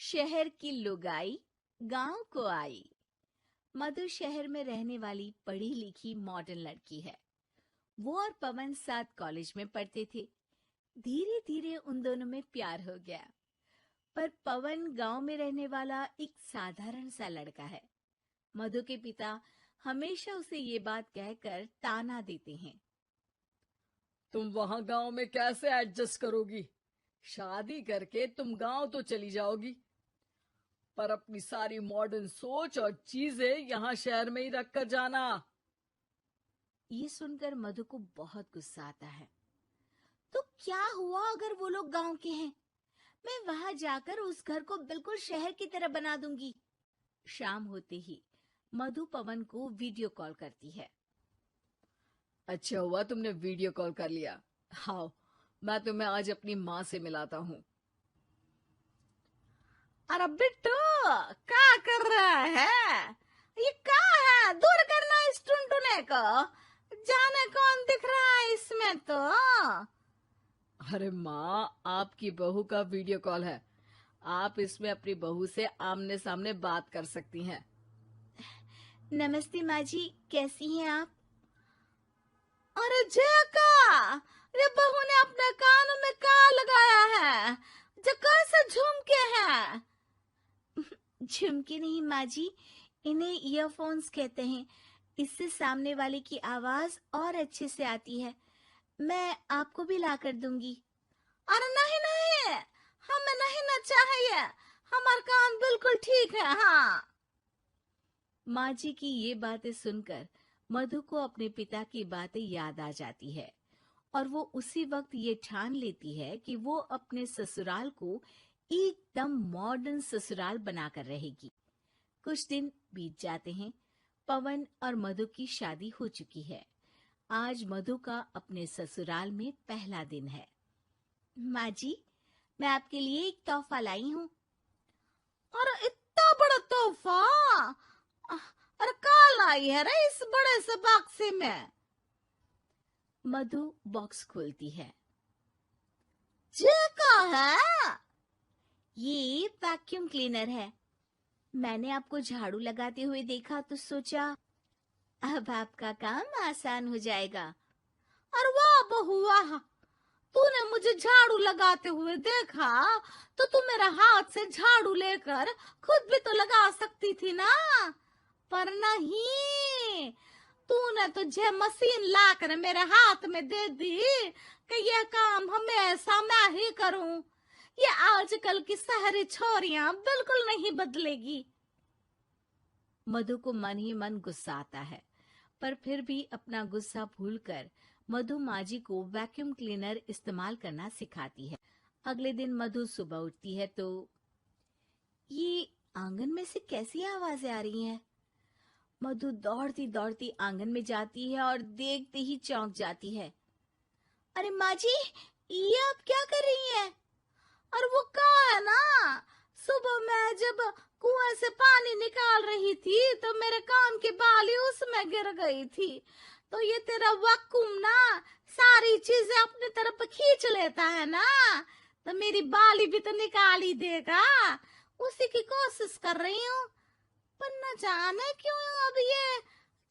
शहर की लुगाई गांव को आई। मधु शहर में रहने वाली पढ़ी लिखी मॉडर्न लड़की है। वो और पवन साथ कॉलेज में पढ़ते थे। धीरे धीरे उन दोनों में प्यार हो गया। पर पवन गांव में रहने वाला एक साधारण सा लड़का है। मधु के पिता हमेशा उसे ये बात कहकर ताना देते हैं। तुम वहां गांव में कैसे एडजस्ट करोगी? शादी करके तुम गांव तो चली जाओगी, पर अपनी सारी मॉडर्न सोच और चीजें यहाँ शहर में ही रख कर जाना। ये सुनकर मधु को बहुत गुस्सा आता है। तो क्या हुआ अगर वो लोग गांव के हैं? मैं वहां जाकर उस घर को बिल्कुल शहर की तरह बना दूंगी। शाम होते ही मधु पवन को वीडियो कॉल करती है। अच्छा हुआ तुमने वीडियो कॉल कर लिया। आओ, मैं तुम्हें आज अपनी माँ से मिलाता हूँ। अरे बिट्टू, क्या कर रहा है? ये क्या है? दूर करना इस टुनटुने को। जाने कौन दिख रहा है इसमें तो। अरे माँ, आपकी बहू का वीडियो कॉल है। आप इसमें अपनी बहू से आमने सामने बात कर सकती हैं। नमस्ते माँ जी, कैसी हैं आप? अरे जका, ये बहू ने अपने कानों में क्या लगाया है? जो कैसे झुमके हैं? झुमके नहीं माँ जी, इन्हें ईयरफोन्स कहते हैं। इससे सामने वाले की आवाज और अच्छे से आती है। मैं आपको भी ला कर दूंगी। अरे नहीं नहीं, हमें नहीं ना चाहिए। हमारे कान बिल्कुल ठीक है। हाँ। माँ जी की ये बातें सुनकर मधु को अपने पिता की बातें याद आ जाती है और वो उसी वक्त ये ठान लेती है कि वो अपने ससुराल को एकदम मॉडर्न ससुराल बनाकर रहेगी। कुछ दिन बीत जाते हैं। पवन और मधु की शादी हो चुकी है। आज मधु का अपने ससुराल में पहला दिन है। माँ जी, मैं आपके लिए एक तोहफा लाई हूँ। अरे इतना बड़ा तोहफा! अरे कहाँ लाई है रे इस बड़े से बक्से में? मधु बॉक्स खोलती है। ये क्या है? ये वैक्यूम क्लीनर है। मैंने आपको झाड़ू लगाते हुए देखा तो सोचा अब आपका काम आसान हो जाएगा। अरे वाह बहू वाह! तूने मुझे झाड़ू लगाते हुए देखा तो तू मेरा हाथ से झाड़ू लेकर खुद भी तो लगा सकती थी ना। पर नहीं, तूने तुझे मशीन लाकर मेरे हाथ में दे दी कि यह काम हमेशा मैं ही करूं। ये आजकल की शहरी छोरियां बिल्कुल नहीं बदलेगी। मधु को मन ही मन गुस्सा आता है, पर फिर भी अपना गुस्सा भूलकर मधु माजी को वैक्यूम क्लीनर इस्तेमाल करना सिखाती है। अगले दिन मधु सुबह उठती है तो ये आंगन में से कैसी आवाजें आ रही हैं? मधु दौड़ती दौड़ती आंगन में जाती है और देखते ही चौंक जाती है। अरे माँ जी, ये आप क्या कर रही हैं? और वो कहाँ है ना, सुबह मैं जब कुएं से पानी निकाल रही थी तो मेरे कान की बाली उसमें गिर गई थी। तो ये तेरा वैक्यूम ना सारी चीजें अपनी तरफ खींच लेता है ना, तो मेरी बाली भी तो निकाल ही देगा। उसी की कोशिश कर रही हूँ, पर न जाने क्यों अब ये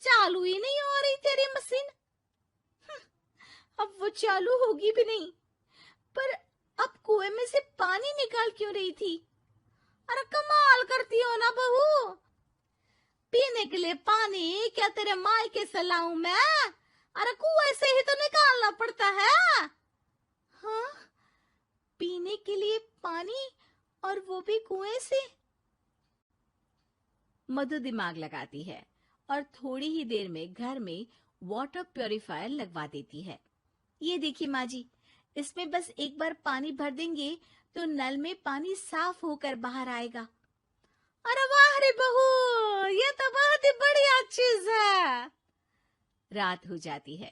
चालू ही नहीं हो रही तेरी मशीन। अब वो चालू होगी भी नहीं, पर अब कुएं में से पानी निकाल क्यों रही थी? अरे कमाल करती हो ना बहू। पीने के लिए पानी क्या तेरे मायके से लाऊं मैं? अरे कुएं से ही तो निकालना पड़ता है। हाँ, पीने के लिए पानी, और वो भी कुएं से। मधु दिमाग लगाती है और थोड़ी ही देर में घर में वाटर प्यूरिफायर लगवा देती है। ये देखिए माँ जी, इसमें बस एक बार पानी भर देंगे तो नल में पानी साफ होकर बाहर आएगा। अरे वाह रे बहू, ये तो बहुत ही बढ़िया चीज है। रात हो जाती है।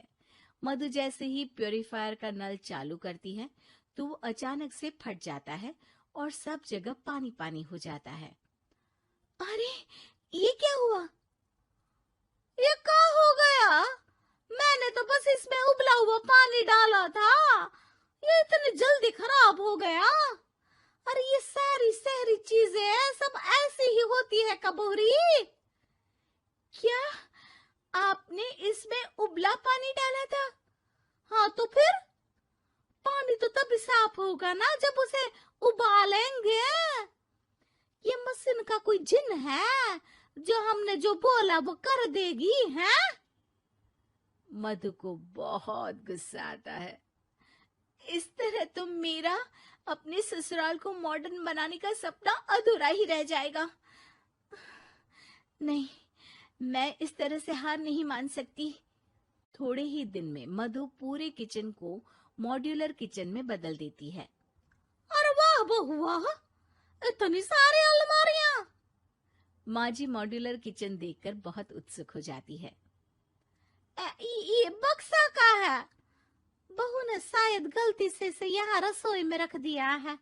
मधु जैसे ही प्यूरिफायर का नल चालू करती है तो वो अचानक से फट जाता है और सब जगह पानी पानी हो जाता है। अरे ये क्या हुआ? ये क्या हो गया? मैंने तो बस इसमें उबला हुआ पानी डाला था, ये इतनी जल्दी खराब हो गया। अरे ये सारी शहरी चीजें होती है कबूरी। क्या आपने इसमें उबला पानी डाला था? हाँ तो फिर पानी तो तभी साफ होगा ना जब उसे उबालेंगे। ये मशीन का कोई जिन है जो हमने जो बोला वो कर देगी है? मधु को बहुत गुस्सा आता है। इस तरह तो मेरा अपने ससुराल को मॉडर्न बनाने का सपना अधूरा ही रह जाएगा। नहीं, मैं इस तरह से हार नहीं मान सकती। थोड़े ही दिन में मधु पूरे किचन को मॉड्यूलर किचन में बदल देती है। अरे वाह बहुआ, इतनी सारी अलमारियां! माँ जी मॉड्यूलर किचन देखकर बहुत उत्सुक हो जाती है। ये बक्सा का है। बहू ने शायद गलती से इसे यहाँ रसोई में रख दिया है,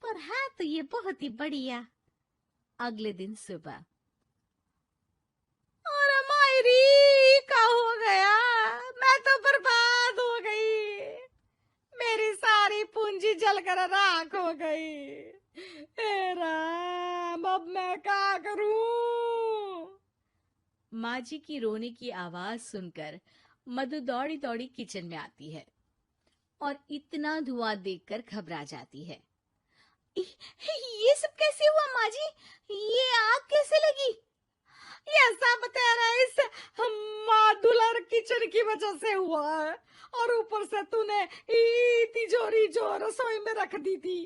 पर है तो ये बहुत ही बढ़िया। अगले दिन सुबह। अरे मायरी, क्या हो गया? मैं तो बर्बाद हो गई। मेरी सारी पूंजी जलकर राख हो गई। हे राम, अब मैं क्या करूं? माँ जी की रोने की आवाज सुनकर मधु दौड़ी दौड़ी किचन में आती है और इतना धुआं देखकर घबरा जाती है। ये सब कैसे हुआ माँ जी? ये आग कैसे लगी? ये सब तेरा इस मॉड्यूलर किचन की वजह से हुआ है, और ऊपर से तूने तिजोरी जो रसोई में रख दी थी।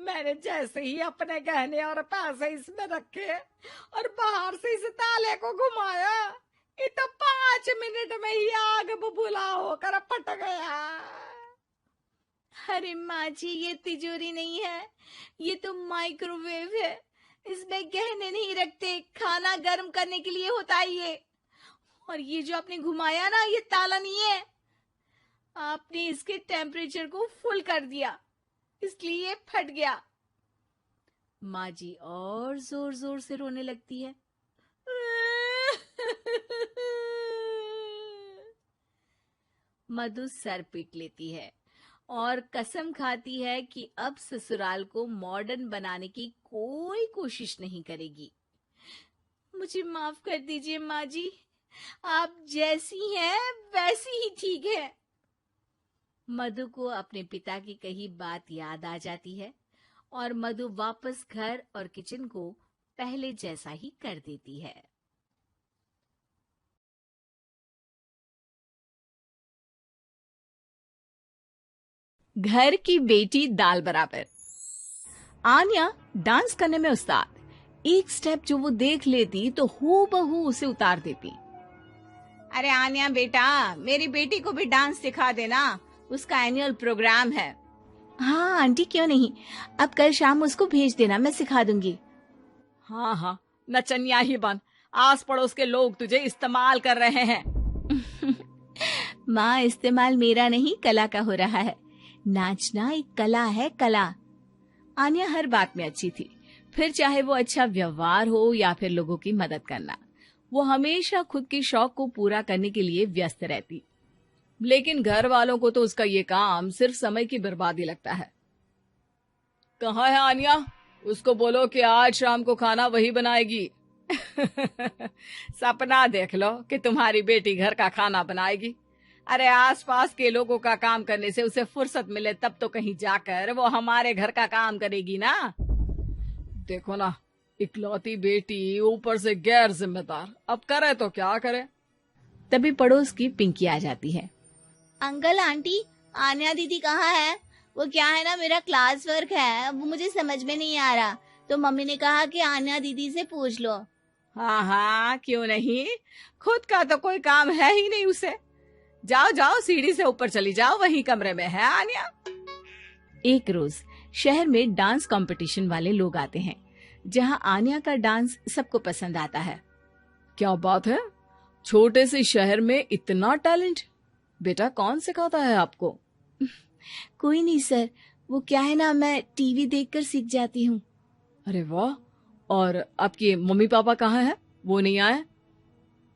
मैंने जैसे ही अपने गहने और पैसे इसमें रखे और बाहर से इस ताले को घुमाया, ये तो 5 मिनट में ही आग बबूला होकर फट गया। अरे माँ जी, ये तिजोरी नहीं है, ये तो माइक्रोवेव है। इसमें गहने नहीं रखते, खाना गर्म करने के लिए होता है ये। और ये जो आपने घुमाया ना, ये ताला नहीं है, आपने इसके टेम्परेचर को फुल कर दिया, इसलिए ये फट गया। माँ जी और जोर जोर से रोने लगती है। मधु सर पीट लेती है और कसम खाती है कि अब ससुराल को मॉडर्न बनाने की कोई कोशिश नहीं करेगी। मुझे माफ कर दीजिए माँ जी, आप जैसी हैं वैसी ही ठीक है। मधु को अपने पिता की कही बात याद आ जाती है और मधु वापस घर और किचन को पहले जैसा ही कर देती है। घर की बेटी दाल बराबर। आन्या डांस करने में उस्ताद। एक स्टेप जो वो देख लेती तो हूबहू उसे उतार देती। अरे आन्या बेटा, मेरी बेटी को भी डांस सिखा देना, उसका एनुअल प्रोग्राम है। हाँ आंटी, क्यों नहीं, अब कल शाम उसको भेज देना, मैं सिखा दूंगी। हाँ हाँ, नचनिया ही बन, आस पड़ोस के लोग तुझे इस्तेमाल कर रहे हैं। माँ, इस्तेमाल मेरा नहीं कला का हो रहा है। नाचना एक कला है, कला। आन्या हर बात में अच्छी थी, फिर चाहे वो अच्छा व्यवहार हो या फिर लोगों की मदद करना, वो हमेशा खुद के शौक को पूरा करने के लिए व्यस्त रहती। लेकिन घर वालों को तो उसका ये काम सिर्फ समय की बर्बादी लगता है। कहाँ है आन्या? उसको बोलो कि आज शाम को खाना वही बनाएगी। सपना देख लो कि तुम्हारी बेटी घर का खाना बनाएगी। अरे आसपास के लोगों का काम करने से उसे फुर्सत मिले तब तो कहीं जाकर वो हमारे घर का काम करेगी ना। देखो ना, इकलौती बेटी, ऊपर से गैर जिम्मेदार, अब करे तो क्या करे। तभी पड़ोस की पिंकी आ जाती है। अंकल आंटी, आन्या दीदी कहाँ है? वो क्या है ना, मेरा क्लास वर्क है, वो मुझे समझ में नहीं आ रहा, तो मम्मी ने कहा कि आन्या दीदी से पूछ लो। हाँ हाँ, क्यों नहीं, खुद का तो कोई काम है ही नहीं उसे। जाओ जाओ, सीढ़ी से ऊपर चली जाओ, वही कमरे में है आन्या। एक रोज शहर में डांस कंपटीशन वाले लोग आते हैं, जहाँ आन्या का डांस सबको पसंद आता है। क्या बात है, छोटे से शहर में इतना टैलेंट? बेटा कौन सिखाता है आपको? कोई नहीं सर, वो क्या है ना, मैं टीवी देखकर सीख जाती हूँ। अरे वाह, और आपके मम्मी पापा कहाँ हैं? वो नहीं आए?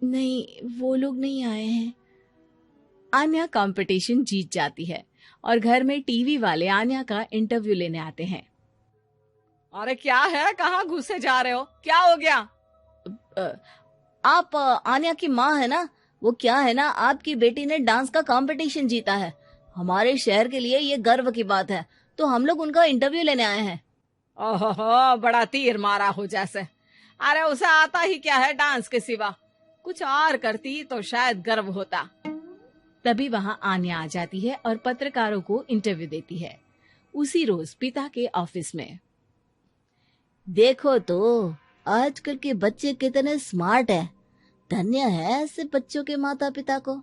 नहीं, वो लोग नहीं आए हैं। आन्या कंपटीशन जीत जाती है और घर में टीवी वाले आन्या का इंटरव्यू लेने आते हैं। अरे क्या है, कहाँ घुसे जा रहे हो, क्या हो गया? आप आन्या की माँ है ना? वो क्या है ना, आपकी बेटी ने डांस का कंपटीशन जीता है। हमारे शहर के लिए ये गर्व की बात है, तो हम लोग उनका इंटरव्यू लेने आए हैं। ओहो, बड़ा तीर मारा हो जैसे। अरे उसे आता ही क्या है डांस के सिवा? कुछ और करती तो शायद गर्व होता। तभी वहाँ आन्या आ जाती है और पत्रकारों को इंटरव्यू देती है। उसी रोज पिता के ऑफिस में। देखो तो, आजकल के बच्चे कितने स्मार्ट हैं। धन्य है ऐसे बच्चों के माता पिता को।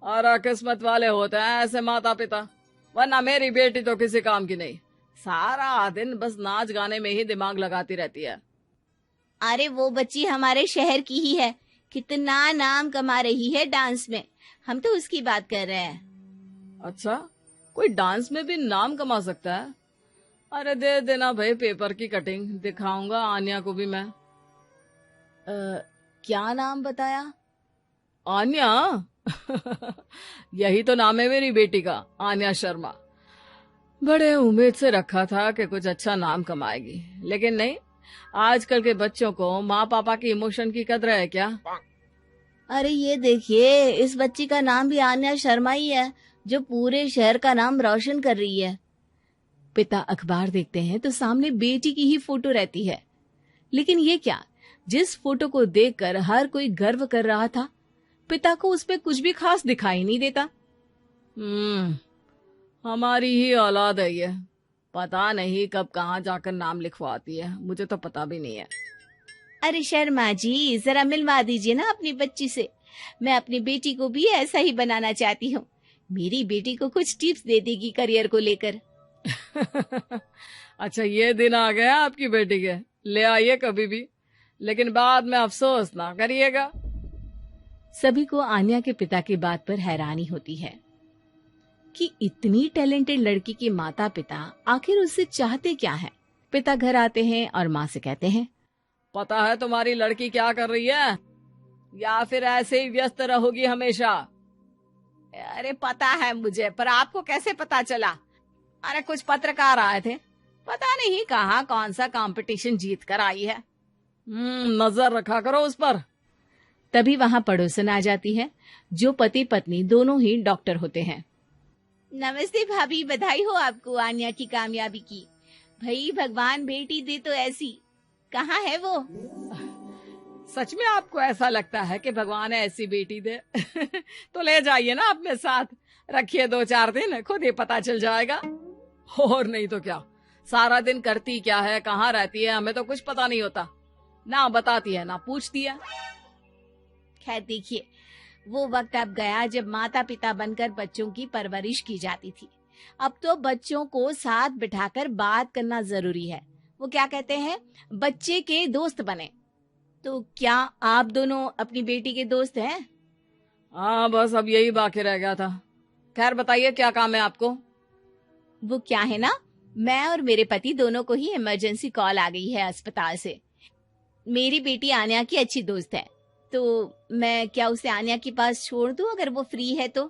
और किस्मत वाले होते हैं ऐसे माता पिता, वरना मेरी बेटी तो किसी काम की नहीं। सारा दिन बस नाच गाने में ही दिमाग लगाती रहती है। अरे वो बच्ची हमारे शहर की ही है, कितना नाम कमा रही है डांस में। हम तो उसकी बात कर रहे हैं। अच्छा, कोई डांस में भी नाम कमा सकता है? अरे दे देना भाई पेपर की कटिंग, दिखाऊंगा आन्या को भी मैं। क्या नाम बताया? आन्या? यही तो नाम है मेरी बेटी का, आन्या शर्मा। बड़े उम्मीद से रखा था कि कुछ अच्छा नाम कमाएगी, लेकिन नहीं। आजकल के बच्चों को माँ पापा की इमोशन की कदर है क्या? अरे ये देखिए, इस बच्ची का नाम भी आन्या शर्मा ही है, जो पूरे शहर का नाम रोशन कर रही है। पिता अखबार देखते हैं तो सामने बेटी की ही फोटो रहती है। लेकिन ये क्या, जिस फोटो को देखकर हर कोई गर्व कर रहा था, पिता को उसमें कुछ भी खास दिखाई नहीं देता। हमारी ही औलाद है ये। पता नहीं कब कहाँ जाकर नाम लिखवाती है, मुझे तो पता भी नहीं है। अरे शर्मा जी, जरा मिलवा दीजिए ना अपनी बच्ची से। मैं अपनी बेटी को भी ऐसा ही बनाना चाहती हूँ। मेरी बेटी को कुछ टिप्स दे देगी करियर को लेकर। अच्छा, ये दिन आ गया आपकी बेटी के, ले आइए कभी भी, लेकिन बाद में अफसोस ना करिएगा। सभी को आन्या के पिता की बात पर हैरानी होती है कि इतनी टैलेंटेड लड़की के माता पिता आखिर उससे चाहते क्या है। पिता घर आते हैं और माँ से कहते हैं, पता है तुम्हारी लड़की क्या कर रही है, या फिर ऐसे ही व्यस्त रहोगी हमेशा? अरे पता है मुझे, पर आपको कैसे पता चला? अरे कुछ पत्रकार आए थे, पता नहीं कहाँ कौन सा कंपटीशन जीत कर आई है। नजर रखा करो उस पर। तभी वहाँ पड़ोसन आ जाती है, जो पति पत्नी दोनों ही डॉक्टर होते हैं। नमस्ते भाभी, बधाई हो आपको आन्या की कामयाबी की। भाई भगवान बेटी दे तो ऐसी। कहाँ है वो? सच में आपको ऐसा लगता है कि भगवान ऐसी बेटी दे? तो ले जाइए ना अपने साथ, रखिए 2-4 दिन, खुद ही पता चल जाएगा। और नहीं तो क्या, सारा दिन करती क्या है, कहाँ रहती है, हमें तो कुछ पता नहीं होता। ना बताती है ना पूछती है। खैर देखिए, वो वक्त अब गया जब माता पिता बनकर बच्चों की परवरिश की जाती थी। अब तो बच्चों को साथ बिठाकर बात करना जरूरी है। वो क्या कहते हैं, बच्चे के दोस्त बने। तो क्या आप दोनों अपनी बेटी के दोस्त हैं? हाँ, बस अब यही बाकी रह गया था। खैर बताइए, क्या काम है आपको? वो क्या है ना, मैं और मेरे पति दोनों को ही इमरजेंसी कॉल आ गई है अस्पताल से। मेरी बेटी आन्या की अच्छी दोस्त है, तो मैं क्या उसे आन्या के पास छोड़ दूं अगर वो फ्री है तो?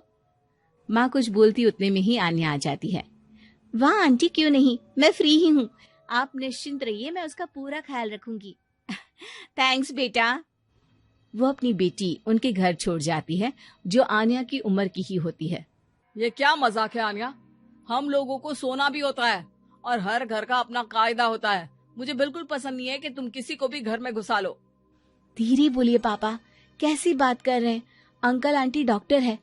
माँ कुछ बोलती उतने में ही आन्या आ जाती है। वाह आंटी, क्यों नहीं, मैं फ्री ही हूँ। आप निश्चिंत रहिए, मैं उसका पूरा ख्याल रखूंगी। थैंक्स बेटा। वो अपनी बेटी उनके घर छोड़ जाती है, जो आन्या की उम्र की ही होती है। ये क्या मजाक है आन्या? हम लोगों को सोना भी होता है और हर घर का अपना कायदा होता है। मुझे बिल्कुल पसंद नहीं है कि तुम किसी को भी घर में घुसा लो। धीरे बोलिए पापा, कैसी बात कर रहे हैं? अंकल आंटी डॉक्टर है,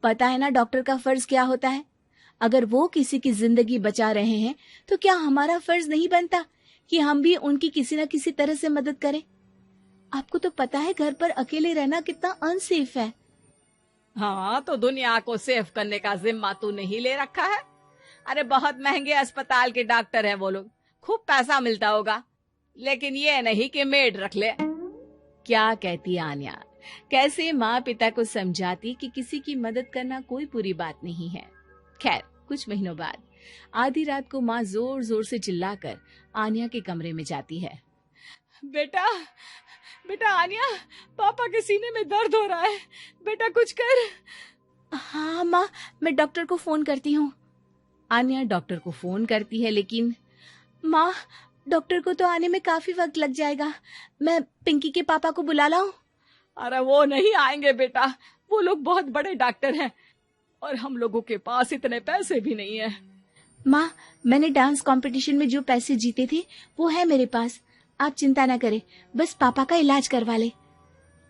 पता है ना डॉक्टर का फर्ज क्या होता है। अगर वो किसी की जिंदगी बचा रहे हैं तो क्या हमारा फर्ज नहीं बनता कि हम भी उनकी किसी न किसी तरह से मदद करें? आपको तो पता है घर पर अकेले रहना कितना अनसेफ है। हाँ, तो दुनिया को सेफ करने का जिम्मा तू नहीं ले रखा है? अरे बहुत महंगे अस्पताल के डॉक्टर हैं वो लोग, खूब पैसा मिलता होगा, लेकिन ये नहीं कि मेड रख ले। क्या कहती आन्या, कैसे माँ पिता को समझाती कि किसी की मदद करना कोई बुरी बात नहीं है। खैर कुछ महीनों बाद आधी रात को माँ जोर जोर से चिल्लाकर आन्या के कमरे में जाती है। बेटा, बेटा आन्या, पापा के सीने में दर्द हो रहा है, बेटा कुछ कर। हाँ माँ, मैं डॉक्टर को फोन करती हूँ। आन्या डॉक्टर को फोन करती है, लेकिन माँ डॉक्टर को तो आने में काफी वक्त लग जाएगा। मैं पिंकी के पापा को बुला लाऊं? अरे वो नहीं आएंगे बेटा, वो लोग बहुत बड़े डॉक्टर हैं और हम लोगों के पास इतने पैसे भी नहीं है। माँ, मैंने डांस कंपटीशन में जो पैसे जीते थे वो है मेरे पास। आप चिंता न करें, बस पापा का इलाज करवा ले।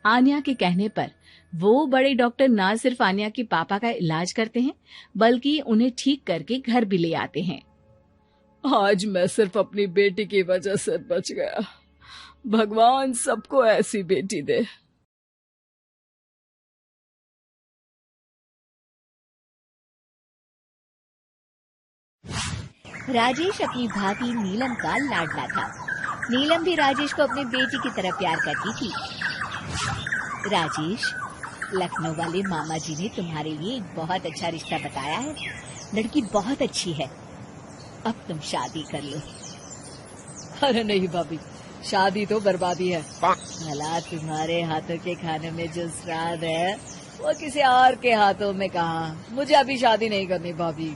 आन्या के कहने पर वो बड़े डॉक्टर ना सिर्फ आन्या के पापा का इलाज करते हैं बल्कि उन्हें ठीक करके घर भी ले आते हैं। आज मैं सिर्फ अपनी बेटी की वजह से बच गया। भगवान सबको ऐसी बेटी दे। राजेश अपनी भाभी नीलम का लाडला था। नीलम भी राजेश को अपनी बेटी की तरह प्यार करती थी। राजेश, लखनऊ वाले मामा जी ने तुम्हारे लिए एक बहुत अच्छा रिश्ता बताया है। लड़की बहुत अच्छी है, अब तुम शादी कर लो। अरे नहीं भाभी, शादी तो बर्बादी है। भला तुम्हारे हाथों के खाने में जो स्वाद है वो किसी और के हाथों में कहाँ। मुझे अभी शादी नहीं करनी भाभी।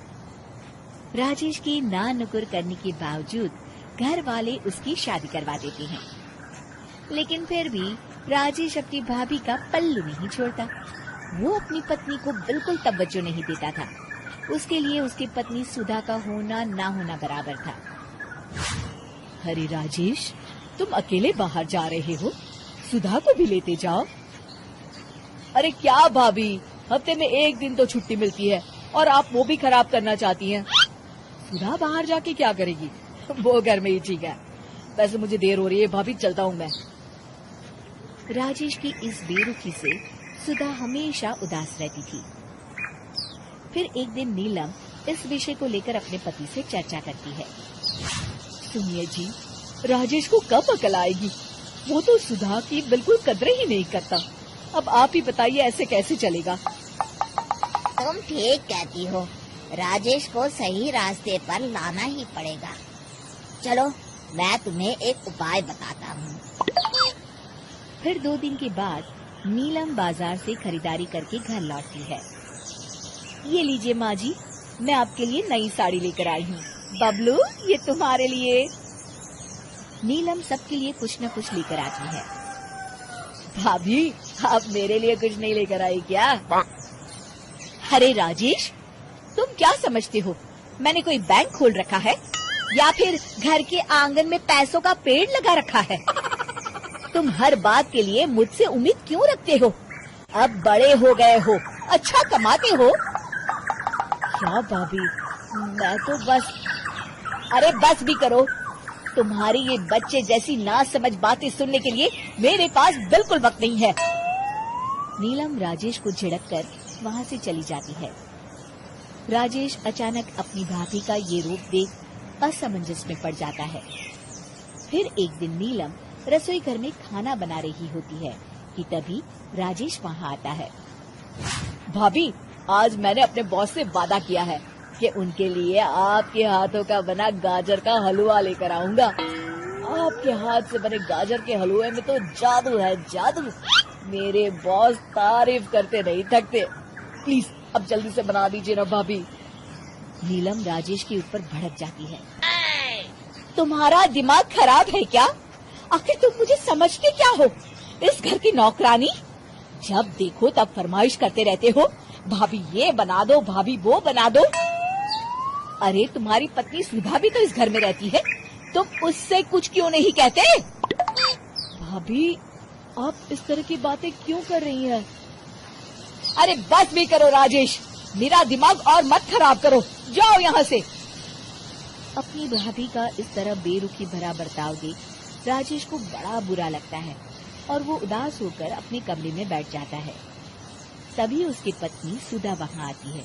राजेश की ना नुकुर करने के बावजूद घर वाले उसकी शादी करवा देते हैं, लेकिन फिर भी राजेश अपनी भाभी का पल्लू नहीं छोड़ता। वो अपनी पत्नी को बिल्कुल तवज्जो नहीं देता था। उसके लिए उसकी पत्नी सुधा का होना ना होना बराबर था। अरे राजेश, तुम अकेले बाहर जा रहे हो, सुधा को भी लेते जाओ। अरे क्या भाभी, हफ्ते में एक दिन तो छुट्टी मिलती है और आप वो भी खराब करना चाहती हैं। सुधा बाहर जाके क्या करेगी, वो घर में ही ठीक है। वैसे मुझे देर हो रही है भाभी, चलता हूँ मैं। राजेश की इस बेरुखी से सुधा हमेशा उदास रहती थी। फिर एक दिन नीलम इस विषय को लेकर अपने पति से चर्चा करती है। सुनिए जी, राजेश को कब अकल आएगी? वो तो सुधा की बिल्कुल कदर ही नहीं करता। अब आप ही बताइए ऐसे कैसे चलेगा? तुम ठीक कहती हो, राजेश को सही रास्ते पर लाना ही पड़ेगा। चलो मैं तुम्हें एक उपाय बताता हूँ। फिर 2 दिन के बाद नीलम बाजार से खरीदारी करके घर लौटती है। ये लीजिए माँ जी, मैं आपके लिए नई साड़ी लेकर आई हूँ। बबलू, ये तुम्हारे लिए। नीलम सबके लिए कुछ न कुछ लेकर आती है। भाभी, आप मेरे लिए कुछ नहीं लेकर आई क्या? अरे राजेश, तुम क्या समझते हो, मैंने कोई बैंक खोल रखा है या फिर घर के आंगन में पैसों का पेड़ लगा रखा है? तुम हर बात के लिए मुझसे उम्मीद क्यों रखते हो? अब बड़े हो गए हो, अच्छा कमाते हो। क्या भाभी, मैं तो बस। अरे बस भी करो, तुम्हारी ये बच्चे जैसी ना समझ बातें सुनने के लिए मेरे पास बिल्कुल वक्त नहीं है। नीलम राजेश को झिड़क कर वहाँ से चली जाती है। राजेश अचानक अपनी भाभी का ये रूप देख असमंजस में पड़ जाता है। फिर एक दिन नीलम रसोई घर में खाना बना रही होती है कि तभी राजेश वहाँ आता है। भाभी, आज मैंने अपने बॉस से वादा किया है कि उनके लिए आपके हाथों का बना गाजर का हलवा लेकर आऊंगा। आपके हाथ से बने गाजर के हलवे में तो जादू है, जादू। मेरे बॉस तारीफ करते नहीं थकते। प्लीज अब जल्दी से बना दीजिए ना भाभी। नीलम राजेश के ऊपर भड़क जाती है। तुम्हारा दिमाग खराब है क्या? आखिर तुम मुझे समझते क्या हो? इस घर की नौकरानी? जब देखो तब फरमाइश करते रहते हो, भाभी ये बना दो, भाभी वो बना दो। अरे तुम्हारी पत्नी सुधा भी तो इस घर में रहती है, तुम उससे कुछ क्यों नहीं कहते? भाभी, आप इस तरह की बातें क्यों कर रही हैं? अरे बस भी करो राजेश, मेरा दिमाग और मत खराब करो, जाओ यहाँ से। अपनी भाभी का इस तरह बेरुखी भरा बर्ताव देख राजेश को बड़ा बुरा लगता है और वो उदास होकर अपने कमरे में बैठ जाता है। तभी उसकी पत्नी सुधा वहाँ आती है।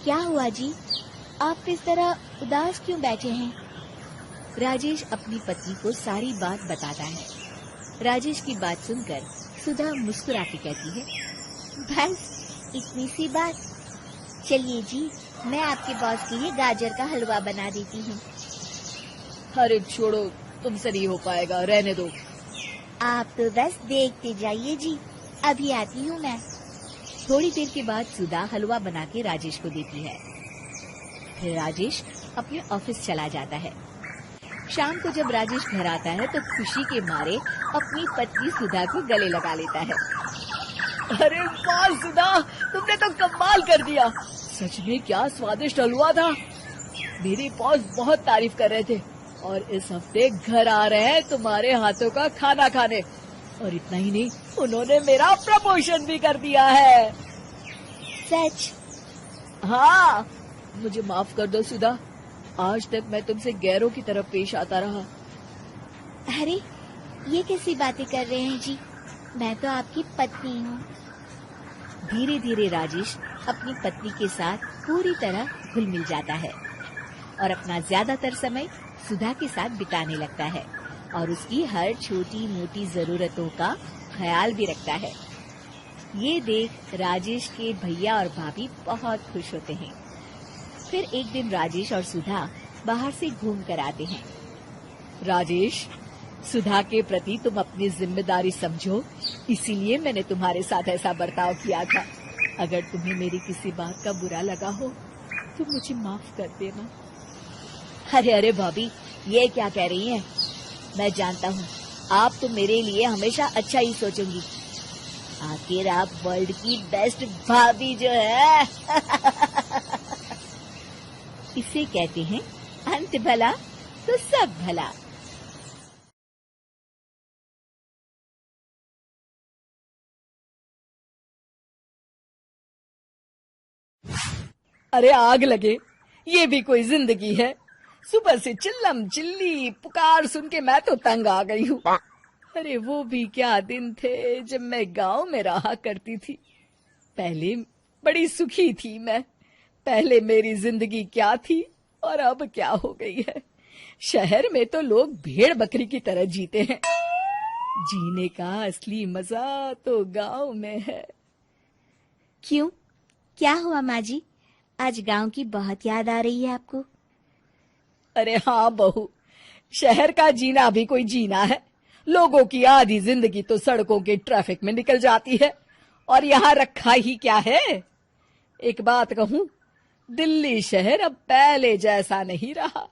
क्या हुआ जी, आप इस तरह उदास क्यों बैठे हैं? राजेश अपनी पत्नी को सारी बात बताता है। राजेश की बात सुनकर सुधा मुस्कुराती कहती है, बस इतनी सी बात। चलिए जी, मैं आपके बॉस के लिए गाजर का हलवा बना देती हूँ। अरे छोड़ो, तुमसे नहीं हो पाएगा, रहने दो। आप तो बस देखते जाइए जी, अभी आती हूँ मैं। थोड़ी देर के बाद सुधा हलवा बना के राजेश को देती है। फिर राजेश अपने ऑफिस चला जाता है। शाम को जब राजेश घर आता है तो खुशी के मारे अपनी पत्नी सुधा को गले लगा लेता है। अरे वाह सुधा, तुमने तो कमाल कर दिया। सच में क्या स्वादिष्ट हलवा था। मेरे बॉस बहुत तारीफ कर रहे थे और इस हफ्ते घर आ रहे हैं तुम्हारे हाथों का खाना खाने। और इतना ही नहीं, उन्होंने मेरा प्रमोशन भी कर दिया है। सच? हाँ, मुझे माफ कर दो सुधा, आज तक मैं तुमसे गैरों की तरफ पेश आता रहा। अरे ये कैसी बातें कर रहे हैं जी, मैं तो आपकी पत्नी हूँ। धीरे धीरे राजेश अपनी पत्नी के साथ पूरी तरह घुल मिल जाता है और अपना ज्यादातर समय सुधा के साथ बिताने लगता है और उसकी हर छोटी मोटी जरूरतों का ख्याल भी रखता है। ये देख राजेश के भैया और भाभी बहुत खुश होते हैं। फिर एक दिन राजेश और सुधा बाहर से घूम कर आते हैं। राजेश, सुधा के प्रति तुम अपनी जिम्मेदारी समझो, इसीलिए मैंने तुम्हारे साथ ऐसा बर्ताव किया था। अगर तुम्हें मेरी किसी बात का बुरा लगा हो तो मुझे माफ कर देना। अरे अरे भाभी, ये क्या कह रही हैं? मैं जानता हूँ आप तो मेरे लिए हमेशा अच्छा ही सोचोगी। आखिर आप वर्ल्ड की बेस्ट भाभी जो है। इसे कहते हैं अंत भला तो सब भला। अरे आग लगे, ये भी कोई जिंदगी है। सुबह से चिल्लम चिल्ली पुकार सुन के मैं तो तंग आ गई हूँ। अरे वो भी क्या दिन थे जब मैं गांव में रहा करती थी। पहले बड़ी सुखी थी मैं। पहले मेरी जिंदगी क्या थी और अब क्या हो गई है। शहर में तो लोग भेड़ बकरी की तरह जीते हैं। जीने का असली मजा तो गांव में है। क्यों, क्या हुआ माँ जी? आज गांव की बहुत याद आ रही है आपको? अरे हाँ बहू, शहर का जीना भी कोई जीना है। लोगों की आधी जिंदगी तो सड़कों के ट्रैफिक में निकल जाती है और यहाँ रखा ही क्या है। एक बात कहूँ, दिल्ली शहर अब पहले जैसा नहीं रहा।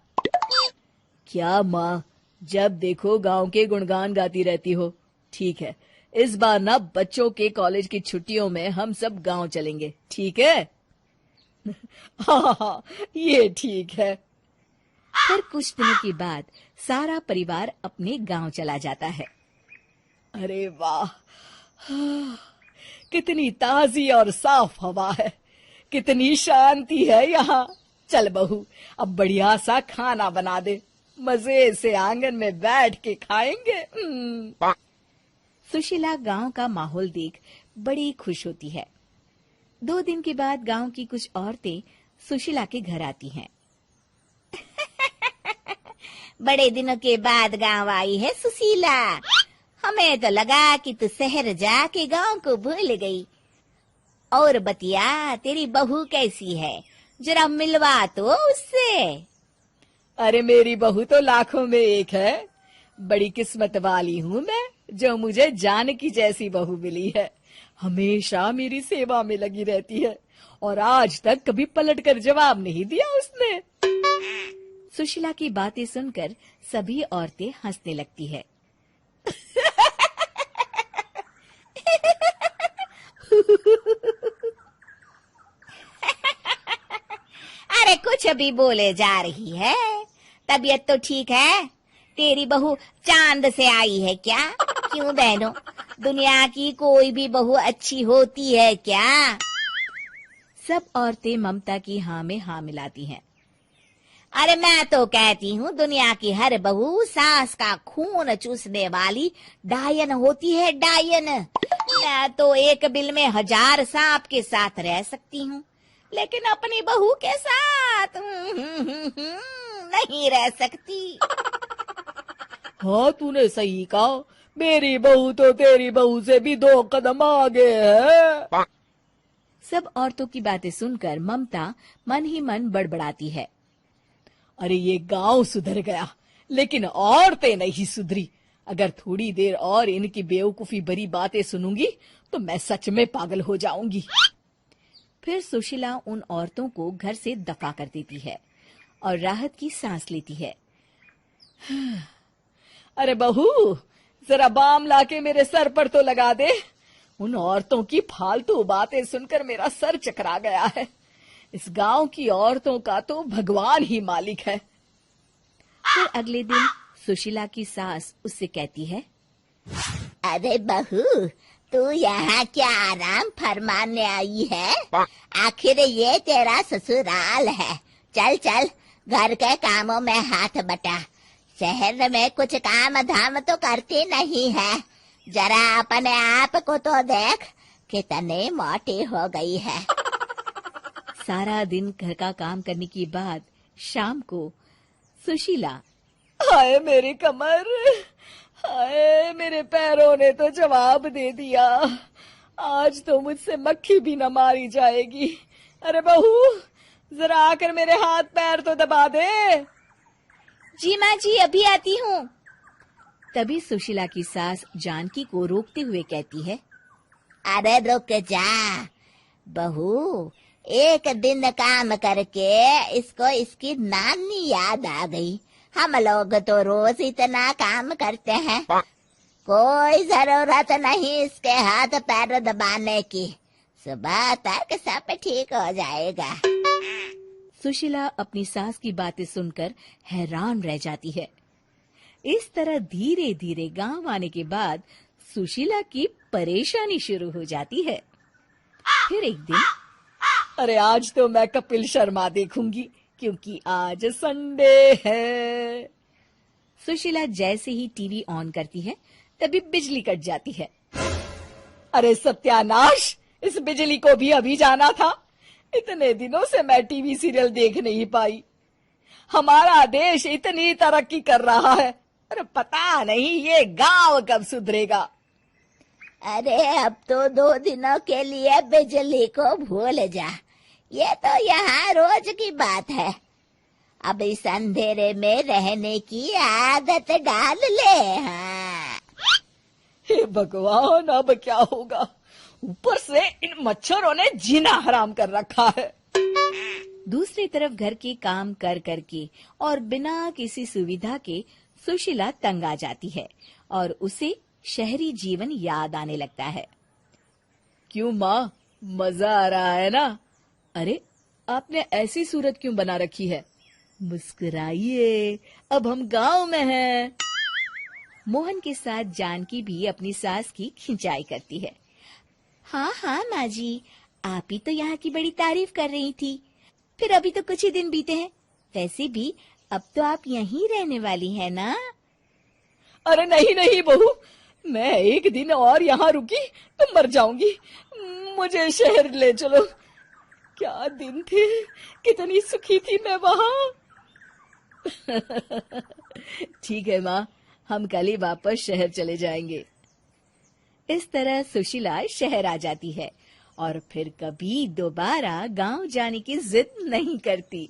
क्या माँ, जब देखो गांव के गुणगान गाती रहती हो। ठीक है, इस बार ना बच्चों के कॉलेज की छुट्टियों में हम सब गांव चलेंगे, ठीक है? हाँ, ये ठीक है। फिर कुछ दिनों के बाद सारा परिवार अपने गांव चला जाता है। अरे वाह, कितनी ताजी और साफ हवा है, कितनी शांति है यहाँ। चल बहू, अब बढ़िया सा खाना बना दे, मजे से आंगन में बैठ के खाएंगे। सुशीला गांव का माहौल देख बड़ी खुश होती है। 2 दिन के बाद गांव की कुछ औरतें सुशीला के घर आती हैं। बड़े दिनों के बाद गांव आई है सुशीला। हमें तो लगा कि तू शहर जाके गांव को भूल गई। और बतिया, तेरी बहू कैसी है? जरा मिलवा तो उससे। अरे मेरी बहू तो लाखों में एक है। बड़ी किस्मत वाली हूँ मैं जो मुझे जानकी जैसी बहू मिली है। हमेशा मेरी सेवा में लगी रहती है और आज तक कभी पलटकर जवाब नहीं दिया उसने। सुशीला की बातें सुनकर सभी औरतें हंसने लगती है। अरे कुछ भी बोले जा रही है। तबीयत तो ठीक है? तेरी बहू चांद से आई है क्या? क्यों बहनों, दुनिया की कोई भी बहू अच्छी होती है क्या? सब औरतें ममता की हाँ में हाँ मिलाती हैं। अरे मैं तो कहती हूँ दुनिया की हर बहू सास का खून चूसने वाली डायन होती है, डायन। मैं तो एक बिल में 1000 सांप के साथ रह सकती हूँ, लेकिन अपनी बहू के साथ नहीं रह सकती। हाँ, तूने सही कहा। मेरी बहू तो तेरी बहू से भी 2 कदम आगे है। सब औरतों की बातें सुनकर ममता मन ही मन बड़बड़ाती है। अरे ये गांव सुधर गया, लेकिन औरतें नहीं सुधरी। अगर थोड़ी देर और इनकी बेवकूफी भरी बातें सुनूंगी तो मैं सच में पागल हो जाऊंगी। फिर सुशीला उन औरतों को घर से दफा कर देती है और राहत की सांस लेती है। अरे बहू, जरा बाम लाके मेरे सर पर तो लगा दे। उन औरतों की फालतू बातें सुनकर मेरा सर चकरा गया है। इस गांव की औरतों का तो भगवान ही मालिक है। फिर अगले दिन सुशीला की सास उससे कहती है, अरे बहू, तू यहाँ क्या आराम फरमाने आई है? आखिर ये तेरा ससुराल है। चल चल, घर के कामों में हाथ बटा। शहर में कुछ काम धाम तो करती नहीं है। जरा अपने आप को तो देख, कितनी मोटी हो गई है। सारा दिन घर का काम करने के बाद शाम को सुशीला, हाय मेरी कमर, हाय मेरे पैरों ने तो जवाब दे दिया। आज तो मुझसे मक्खी भी न मारी जाएगी। अरे बहू, जरा आकर मेरे हाथ पैर तो दबा दे। जी माँ जी, अभी आती हूँ। तभी सुशीला की सास जानकी को रोकते हुए कहती है, अरे रुक जा बहू, एक दिन काम करके इसको इसकी नानी याद आ गई। हम लोग तो रोज इतना काम करते हैं, कोई जरूरत नहीं इसके हाथ पैर दबाने की। सुबह तक सब ठीक हो जाएगा। सुशीला अपनी सास की बातें सुनकर हैरान रह जाती है। इस तरह धीरे धीरे गांव आने के बाद सुशीला की परेशानी शुरू हो जाती है। फिर एक दिन, अरे आज तो मैं कपिल शर्मा देखूंगी, क्योंकि आज संडे है। सुशीला जैसे ही टीवी ऑन करती है तभी बिजली कट जाती है। अरे सत्यानाश, इस बिजली को भी अभी जाना था। इतने दिनों से मैं टीवी सीरियल देख नहीं पाई। हमारा देश इतनी तरक्की कर रहा है, अरे पता नहीं ये गांव कब सुधरेगा। अरे अब तो 2 दिनों के लिए बिजली को भूल जा, ये तो यहाँ रोज की बात है। अब इस अंधेरे में रहने की आदत डाल ले। हाँ। हे भगवान, अब क्या होगा? ऊपर से इन मच्छरों ने जीना हराम कर रखा है। दूसरी तरफ घर के काम कर करके और बिना किसी सुविधा के सुशीला तंग आ जाती है और उसे शहरी जीवन याद आने लगता है। क्यों माँ, मजा आ रहा है ना? अरे, आपने ऐसी सूरत क्यों बना रखी है? मुस्कुराइए, अब हम गांव में हैं। मोहन के साथ जानकी भी अपनी सास की खिंचाई करती है। हाँ हाँ माँ जी, आप ही तो यहाँ की बड़ी तारीफ कर रही थी। फिर अभी तो कुछ ही दिन बीते हैं, वैसे भी अब तो आप यहीं रहने वाली है ना? अरे नहीं नहीं बहू, मैं एक दिन और यहाँ रुकी तो मर जाऊंगी। मुझे शहर ले चलो। क्या दिन थे, कितनी सुखी थी मैं वहाँ। ठीक है माँ, हम कल ही वापस शहर चले जाएंगे। इस तरह सुशीला शहर आ जाती है और फिर कभी दोबारा गांव जाने की जिद नहीं करती।